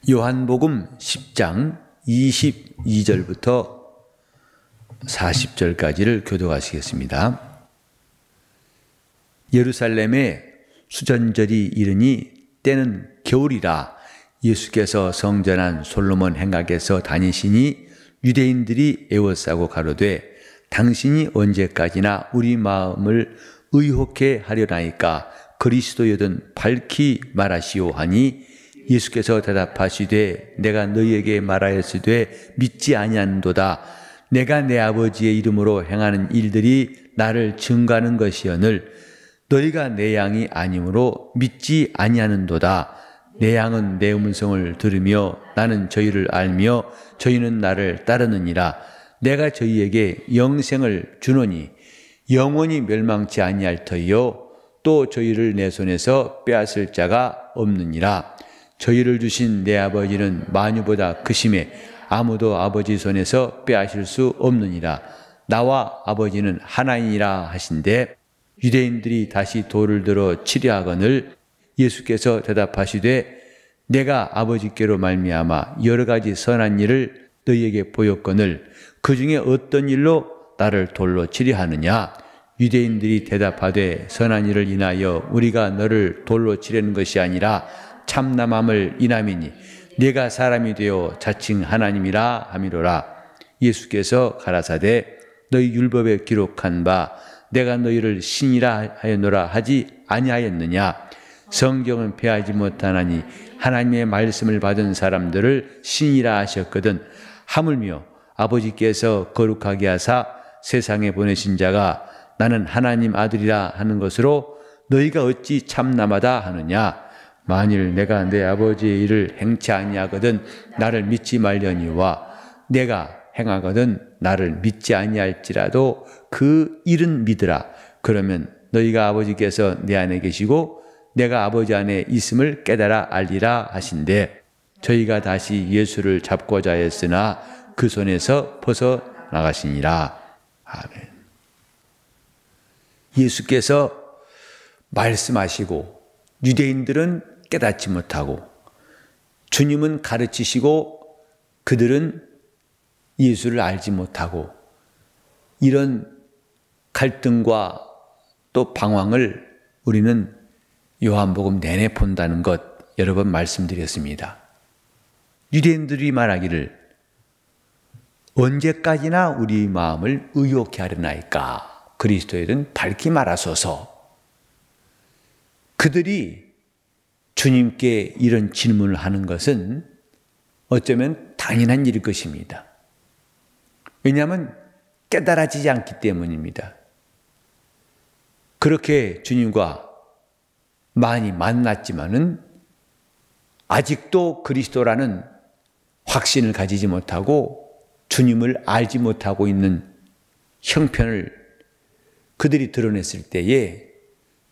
요한복음 10장 22절부터 40절까지를 교독하시겠습니다. 예루살렘에 수전절이 이르니 때는 겨울이라 예수께서 성전한 솔로몬 행각에서 다니시니 유대인들이 애워싸고 가로되 당신이 언제까지나 우리 마음을 의혹해 하려나이까 그리스도여든 밝히 말하시오 하니 예수께서 대답하시되 내가 너희에게 말하였으되 믿지 아니하는도다. 내가 내 아버지의 이름으로 행하는 일들이 나를 증거하는 것이오늘 너희가 내 양이 아니므로 믿지 아니하는도다. 내 양은 내 음성을 들으며 나는 저희를 알며 저희는 나를 따르느니라. 내가 저희에게 영생을 주노니 영원히 멸망치 아니할 터이요 또 저희를 내 손에서 빼앗을 자가 없느니라. 저희를 주신 내 아버지는 만유보다 크심에 아무도 아버지 손에서 빼앗을 수 없느니라. 나와 아버지는 하나이니라 하신대 유대인들이 다시 돌을 들어 치려 하거늘 예수께서 대답하시되 내가 아버지께로 말미암아 여러 가지 선한 일을 너희에게 보였거늘 그 중에 어떤 일로 나를 돌로 치려 하느냐. 유대인들이 대답하되 선한 일을 인하여 우리가 너를 돌로 치려는 것이 아니라 참남함을 인함이니 네가 사람이 되어 자칭 하나님이라 함이로라. 예수께서 가라사대 너희 율법에 기록한 바 내가 너희를 신이라 하였노라 하지 아니하였느냐. 성경은 폐하지 못하나니 하나님의 말씀을 받은 사람들을 신이라 하셨거든. 하물며 아버지께서 거룩하게 하사 세상에 보내신 자가 나는 하나님 아들이라 하는 것으로 너희가 어찌 참남하다 하느냐. 만일 내가 내 아버지의 일을 행치 아니하거든 나를 믿지 말려니와 내가 행하거든 나를 믿지 아니할지라도 그 일은 믿으라. 그러면 너희가 아버지께서 내 안에 계시고 내가 아버지 안에 있음을 깨달아 알리라 하신대 저희가 다시 예수를 잡고자 했으나 그 손에서 벗어나가시니라. 아멘. 예수께서 말씀하시고 유대인들은 깨닫지 못하고 주님은 가르치시고 그들은 예수를 알지 못하고 이런 갈등과 또 방황을 우리는 요한복음 내내 본다는 것 여러 번 말씀드렸습니다. 유대인들이 말하기를 언제까지나 우리 마음을 의혹해 하려나이까 그리스도에는 밝히 말하소서. 그들이 주님께 이런 질문을 하는 것은 어쩌면 당연한 일일 것입니다. 왜냐하면 깨달아지지 않기 때문입니다. 그렇게 주님과 많이 만났지만은 아직도 그리스도라는 확신을 가지지 못하고 주님을 알지 못하고 있는 형편을 그들이 드러냈을 때에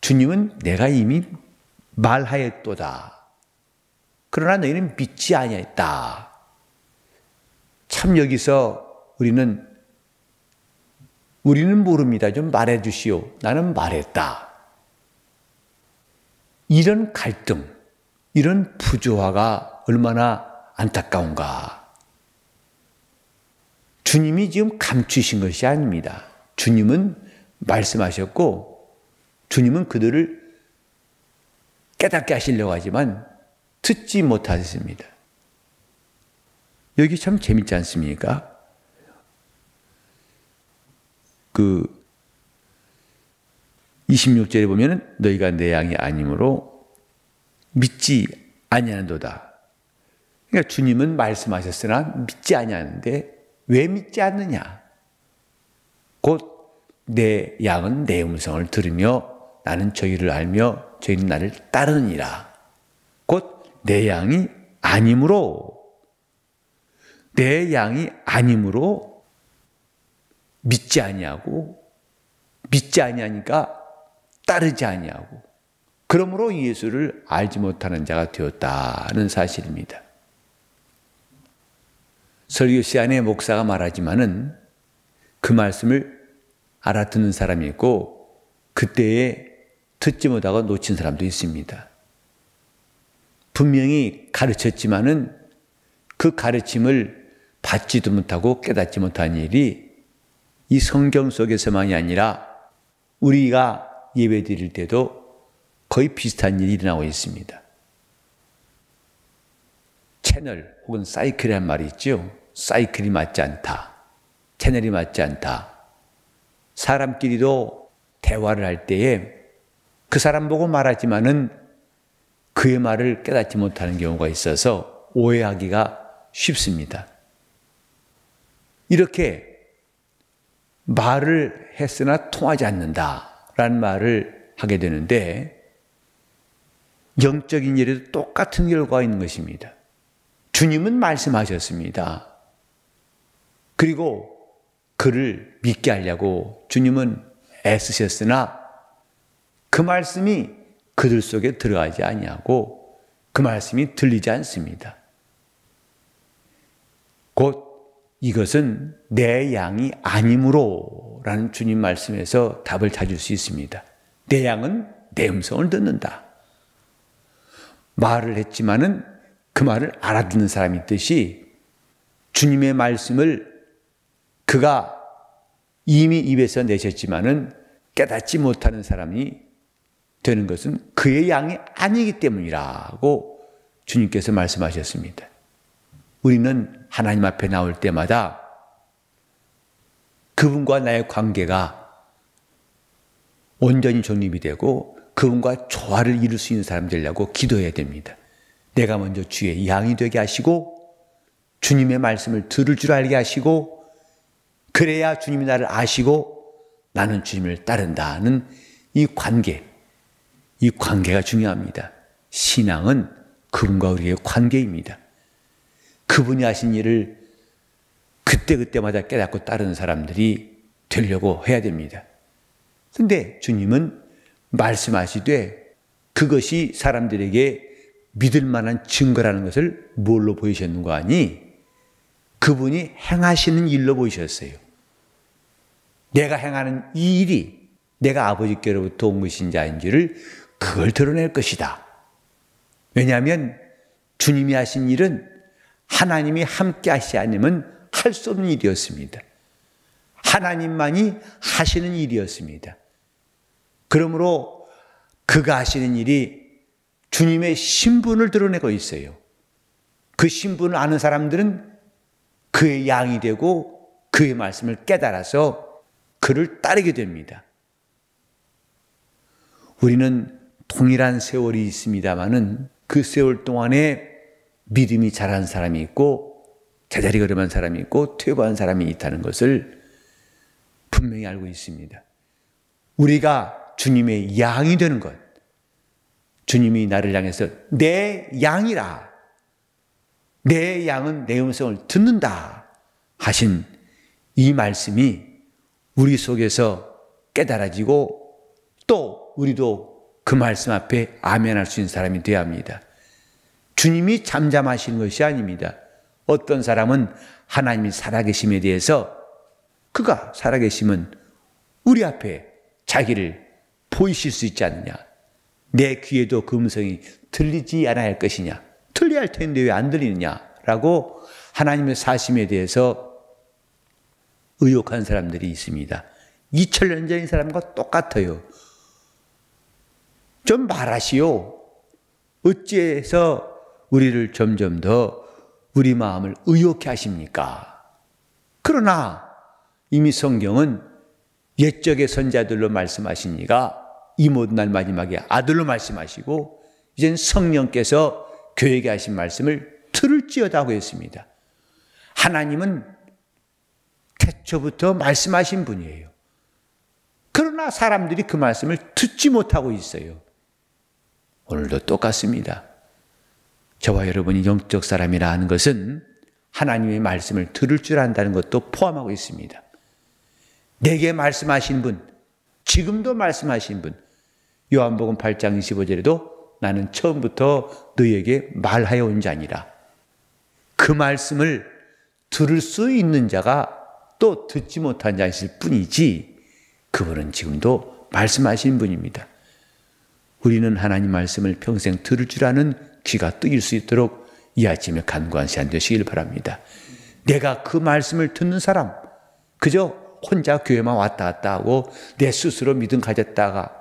주님은 내가 이미 말하였도다. 그러나 너희는 믿지 아니했다. 참 여기서 우리는 모릅니다. 좀 말해 주시오. 나는 말했다. 이런 갈등, 이런 부조화가 얼마나 안타까운가. 주님이 지금 감추신 것이 아닙니다. 주님은 말씀하셨고 주님은 그들을 깨닫게 하시려고 하지만 듣지 못하셨습니다. 여기 참 재밌지 않습니까? 26절에 보면은 너희가 내 양이 아니므로 믿지 아니하는도다. 그러니까 주님은 말씀하셨으나 믿지 아니하는데 왜 믿지 않느냐? 곧 내 양은 내 음성을 들으며 나는 저희를 알며 저희는 나를 따르느니라. 곧 내 양이 아니므로 믿지 아니하고 믿지 아니하니까 따르지 아니하고 그러므로 예수를 알지 못하는 자가 되었다는 사실입니다. 설교 시간에 목사가 말하지만은 그 말씀을 알아듣는 사람이 있고 그때에 듣지 못하고 놓친 사람도 있습니다. 분명히 가르쳤지만은 그 가르침을 받지도 못하고 깨닫지 못한 일이 이 성경 속에서만이 아니라 우리가 예배 드릴 때도 거의 비슷한 일이 일어나고 있습니다. 채널 혹은 사이클이라는 말이 있죠. 사이클이 맞지 않다. 채널이 맞지 않다. 사람끼리도 대화를 할 때에 그 사람 보고 말하지만은 그의 말을 깨닫지 못하는 경우가 있어서 오해하기가 쉽습니다. 이렇게 말을 했으나 통하지 않는다라는 말을 하게 되는데 영적인 일에도 똑같은 결과가 있는 것입니다. 주님은 말씀하셨습니다. 그리고 그를 믿게 하려고 주님은 애쓰셨으나 그 말씀이 그들 속에 들어가지 아니하고 그 말씀이 들리지 않습니다. 곧 이것은 내 양이 아니므로 라는 주님 말씀에서 답을 찾을 수 있습니다. 내 양은 내 음성을 듣는다. 말을 했지만은 그 말을 알아듣는 사람이 있듯이 주님의 말씀을 그가 이미 입에서 내셨지만은 깨닫지 못하는 사람이 되는 것은 그의 양이 아니기 때문이라고 주님께서 말씀하셨습니다. 우리는 하나님 앞에 나올 때마다 그분과 나의 관계가 온전히 존립이 되고 그분과 조화를 이룰 수 있는 사람 되려고 기도해야 됩니다. 내가 먼저 주의 양이 되게 하시고 주님의 말씀을 들을 줄 알게 하시고 그래야 주님이 나를 아시고 나는 주님을 따른다는 이 관계가 중요합니다. 신앙은 그분과 우리의 관계입니다. 그분이 하신 일을 그때그때마다 깨닫고 따르는 사람들이 되려고 해야 됩니다. 그런데 주님은 말씀하시되 그것이 사람들에게 믿을 만한 증거라는 것을 뭘로 보이셨는가 하니 그분이 행하시는 일로 보이셨어요. 내가 행하는 이 일이 내가 아버지께로부터 온 것인지 아닌지를 그걸 드러낼 것이다. 왜냐하면 주님이 하신 일은 하나님이 함께 하시지 않으면 할 수 없는 일이었습니다. 하나님만이 하시는 일이었습니다. 그러므로 그가 하시는 일이 주님의 신분을 드러내고 있어요. 그 신분을 아는 사람들은 그의 양이 되고 그의 말씀을 깨달아서 그를 따르게 됩니다. 우리는 동일한 세월이 있습니다마는 그 세월 동안에 믿음이 자란 사람이 있고 제자리 걸음한 사람이 있고 퇴보한 사람이 있다는 것을 분명히 알고 있습니다. 우리가 주님의 양이 되는 것, 주님이 나를 향해서 내 양이라, 내 양은 내 음성을 듣는다 하신 이 말씀이 우리 속에서 깨달아지고 또 우리도 그 말씀 앞에 아멘할 수 있는 사람이 되어야 합니다. 주님이 잠잠하시는 것이 아닙니다. 어떤 사람은 하나님이 살아계심에 대해서 그가 살아계시면 우리 앞에 자기를 보이실 수 있지 않느냐. 내 귀에도 그 음성이 들리지 않아야 할 것이냐. 들려야 할 텐데 왜 안 들리느냐라고 하나님의 사심에 대해서 의혹한 사람들이 있습니다. 2000년 전인 사람과 똑같아요. 좀 말하시오. 어찌해서 우리를 점점 더 우리 마음을 의혹해 하십니까? 그러나 이미 성경은 옛적의 선자들로 말씀하시니가 이 모든 날 마지막에 아들로 말씀하시고 이젠 성령께서 교회에게 하신 말씀을 들을지어다 하고 했습니다. 하나님은 태초부터 말씀하신 분이에요. 그러나 사람들이 그 말씀을 듣지 못하고 있어요. 오늘도 똑같습니다. 저와 여러분이 영적 사람이라 하는 것은 하나님의 말씀을 들을 줄 안다는 것도 포함하고 있습니다. 내게 말씀하신 분, 지금도 말씀하신 분, 요한복음 8장 25절에도 나는 처음부터 너희에게 말하여 온 자니라. 그 말씀을 들을 수 있는 자가 또 듣지 못한 자일 뿐이지 그분은 지금도 말씀하신 분입니다. 우리는 하나님 말씀을 평생 들을 줄 아는 귀가 뜨일 수 있도록 이 아침에 간구한 시간 되시길 바랍니다. 내가 그 말씀을 듣는 사람, 그저 혼자 교회만 왔다 갔다 하고 내 스스로 믿음 가졌다가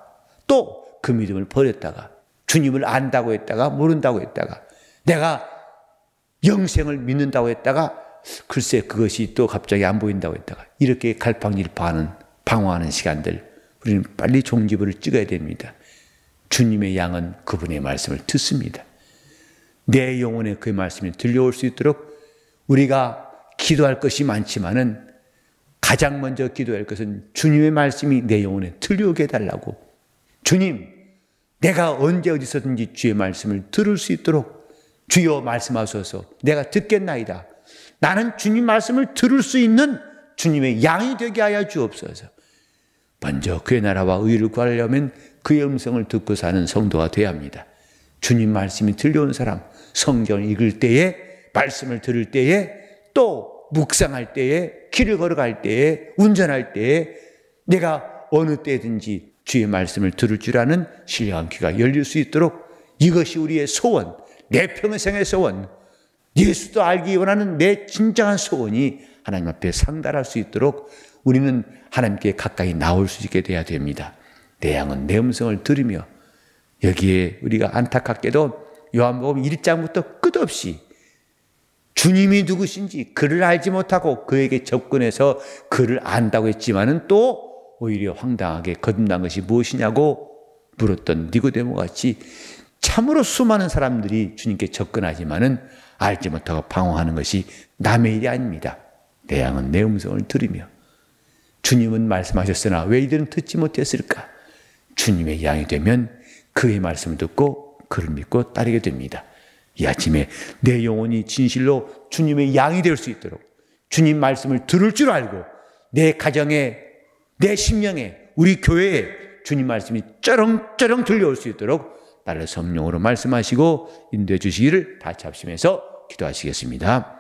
또 그 믿음을 버렸다가 주님을 안다고 했다가 모른다고 했다가 내가 영생을 믿는다고 했다가 글쎄 그것이 또 갑자기 안 보인다고 했다가 이렇게 갈팡질팡하는 방황하는 시간들, 우리는 빨리 종지부를 찍어야 됩니다. 주님의 양은 그분의 말씀을 듣습니다. 내 영혼에 그의 말씀이 들려올 수 있도록 우리가 기도할 것이 많지만은 가장 먼저 기도할 것은 주님의 말씀이 내 영혼에 들려오게 해달라고. 주님, 내가 언제 어디서든지 주의 말씀을 들을 수 있도록 주여 말씀하소서. 내가 듣겠나이다. 나는 주님 말씀을 들을 수 있는 주님의 양이 되게 하여 주옵소서. 먼저 그의 나라와 의를 구하려면 그의 음성을 듣고 사는 성도가 되어야 합니다. 주님 말씀이 들려온 사람, 성경을 읽을 때에, 말씀을 들을 때에, 또 묵상할 때에, 길을 걸어갈 때에, 운전할 때에 내가 어느 때든지 주의 말씀을 들을 줄 아는 신령한 귀가 열릴 수 있도록 이것이 우리의 소원, 내 평생의 소원, 예수도 알기 원하는 내 진정한 소원이 하나님 앞에 상달할 수 있도록 우리는 하나님께 가까이 나올 수 있게 돼야 됩니다. 내 양은 내 음성을 들으며, 여기에 우리가 안타깝게도 요한복음 1장부터 끝없이 주님이 누구신지 그를 알지 못하고 그에게 접근해서 그를 안다고 했지만은 또 오히려 황당하게 거듭난 것이 무엇이냐고 물었던 니고데모 같이 참으로 수많은 사람들이 주님께 접근하지만은 알지 못하고 방황하는 것이 남의 일이 아닙니다. 내 양은 내 음성을 들으며, 주님은 말씀하셨으나 왜 이들은 듣지 못했을까? 주님의 양이 되면 그의 말씀을 듣고 그를 믿고 따르게 됩니다. 이 아침에 내 영혼이 진실로 주님의 양이 될 수 있도록 주님 말씀을 들을 줄 알고 내 가정에, 내 심령에, 우리 교회에 주님 말씀이 쩌렁쩌렁 들려올 수 있도록 나를 성령으로 말씀하시고 인도해 주시기를 다 잡수면서 기도하시겠습니다.